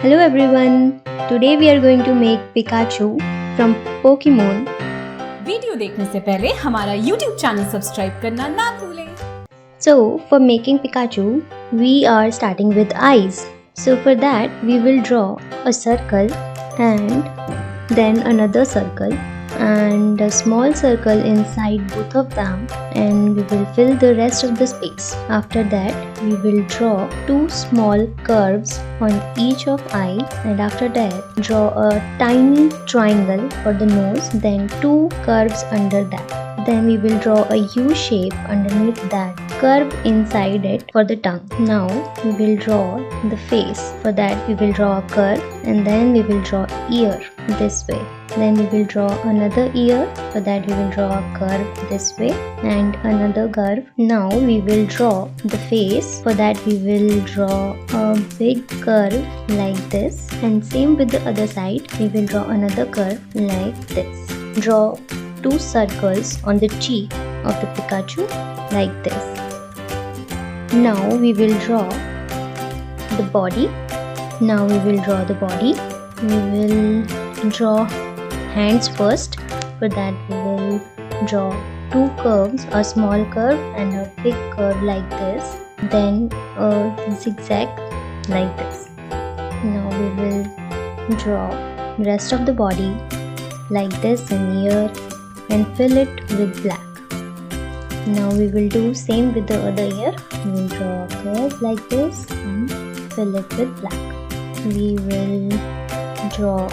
Hello everyone, today we are going to make Pikachu from Pokemon. Video देखने से पहले हमारा YouTube चैनल सब्सक्राइब करना ना भूलें। So for making Pikachu, we are starting with eyes. So for that we will draw a circle and then another circle and a small circle inside both of them, and we will fill the rest of the space. After that we will draw two small curves on each of eye, and after that draw a tiny triangle for the nose, then two curves under that. Then we will draw a U shape underneath that, curve inside it for the tongue. Now we will draw the face. For that we will draw a curve and then we will draw ear this way. Then we will draw another ear. For that we will draw a curve this way and another curve. Now we will draw the face. For that we will draw a big curve like this, and same with the other side, we will draw another curve like this. Draw two circles on the cheek of the Pikachu like this. Now we will draw the body. Now we will draw the body. We will draw hands first. For that we will draw two curves, a small curve and a big curve like this, then a zigzag like this. Now we will draw rest of the body like this and ear and fill it with black. Now we will do same with the other ear. We will draw a curve like this and fill it with black. We will draw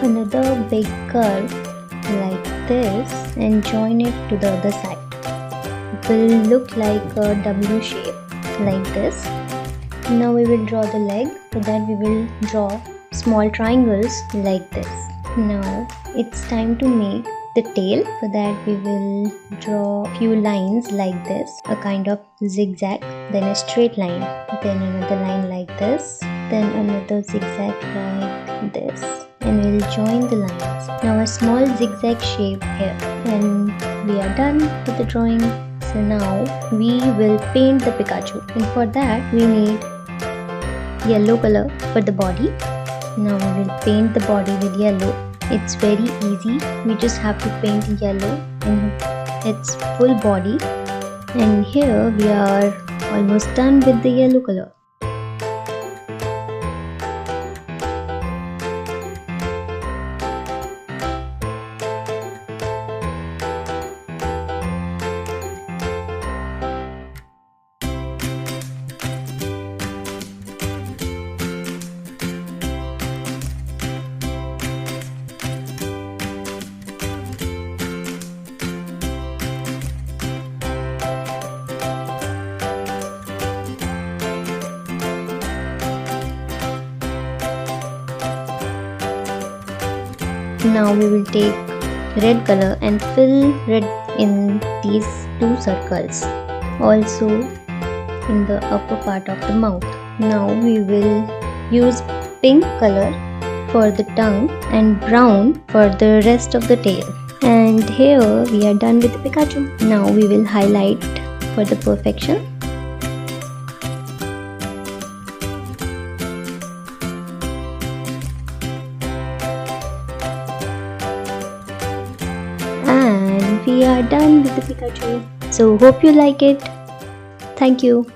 another big curve like this and join it to the other side. It will look like a W shape like this. Now we will draw the leg. For that we will draw small triangles like this. Now it's time to make the tail. For that we will draw few lines like this, a kind of zigzag, then a straight line, then another line like this, then another zigzag like this, and we will join the lines. Now a small zigzag shape here, and we are done with the drawing. So now we will paint the Pikachu, and for that we need yellow color for the body. Now we will paint the body with yellow. It's very easy. We just have to paint yellow in its full body. And here we are almost done with the yellow color. Now we will take red color and fill red in these two circles, also in the upper part of the mouth. Now we will use pink color for the tongue and brown for the rest of the tail. And here we are done with the Pikachu. Now we will highlight for the perfection. And we are done with the Pikachu. So hope you like it. Thank you.